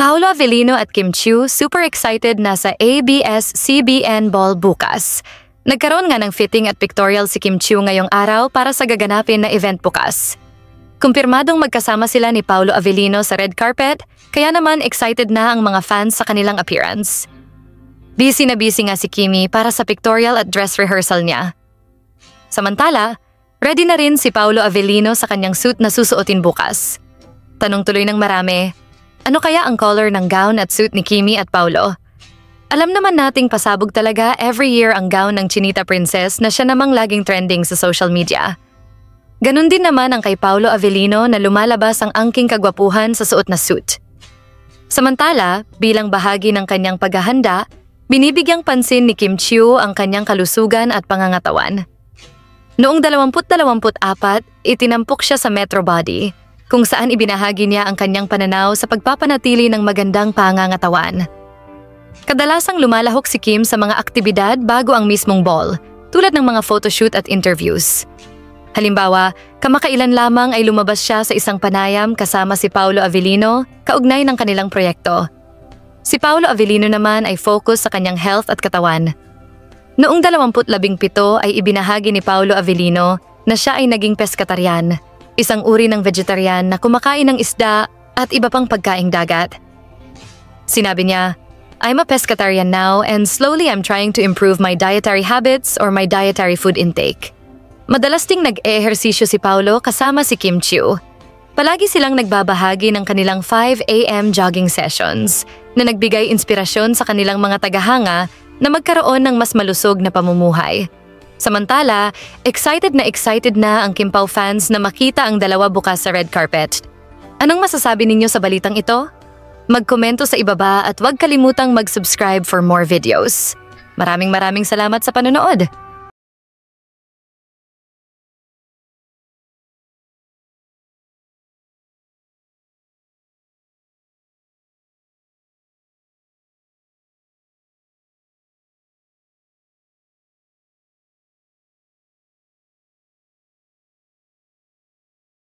Paolo Avellino at Kim Chiu super excited na sa ABS-CBN Ball bukas. Nagkaroon nga ng fitting at pictorial si Kim Chiu ngayong araw para sa gaganapin na event bukas. Kumpirmadong magkasama sila ni Paolo Avellino sa red carpet, kaya naman excited na ang mga fans sa kanilang appearance. Busy na busy nga si Kimi para sa pictorial at dress rehearsal niya. Samantala, ready na rin si Paolo Avellino sa kanyang suit na susuotin bukas. Tanong tuloy ng marami, ano kaya ang color ng gown at suit ni Kimi at Paolo? Alam naman nating pasabog talaga every year ang gown ng Chinita Princess na siya namang laging trending sa social media. Ganon din naman ang kay Paolo Avellino na lumalabas ang angking kagwapuhan sa suot na suit. Samantala, bilang bahagi ng kanyang paghahanda, binibigyang pansin ni Kim Chiu ang kanyang kalusugan at pangangatawan. Noong 2024, itinampok siya sa Metro Body, kung saan ibinahagi niya ang kanyang pananaw sa pagpapanatili ng magandang pangangatawan. Kadalasang lumalahok si Kim sa mga aktibidad bago ang mismong ball, tulad ng mga photoshoot at interviews. Halimbawa, kamakailan lamang ay lumabas siya sa isang panayam kasama si Paolo Avellino, kaugnay ng kanilang proyekto. Si Paolo Avellino naman ay focus sa kanyang health at katawan. Noong 2017 ay ibinahagi ni Paolo Avellino na siya ay naging pescatarian, isang uri ng vegetarian na kumakain ng isda at iba pang pagkaing dagat. Sinabi niya, I'm a pescatarian now and slowly I'm trying to improve my dietary habits or my dietary food intake. Madalas ding nag-ehersisyo si Paolo kasama si Kim Chiu. Palagi silang nagbabahagi ng kanilang 5 AM jogging sessions na nagbigay inspirasyon sa kanilang mga tagahanga na magkaroon ng mas malusog na pamumuhay. Samantala, excited na ang Kim Pao fans na makita ang dalawa bukas sa red carpet. Anong masasabi ninyo sa balitang ito? Magkomento sa ibaba at huwag kalimutang mag-subscribe for more videos. Maraming salamat sa panonood!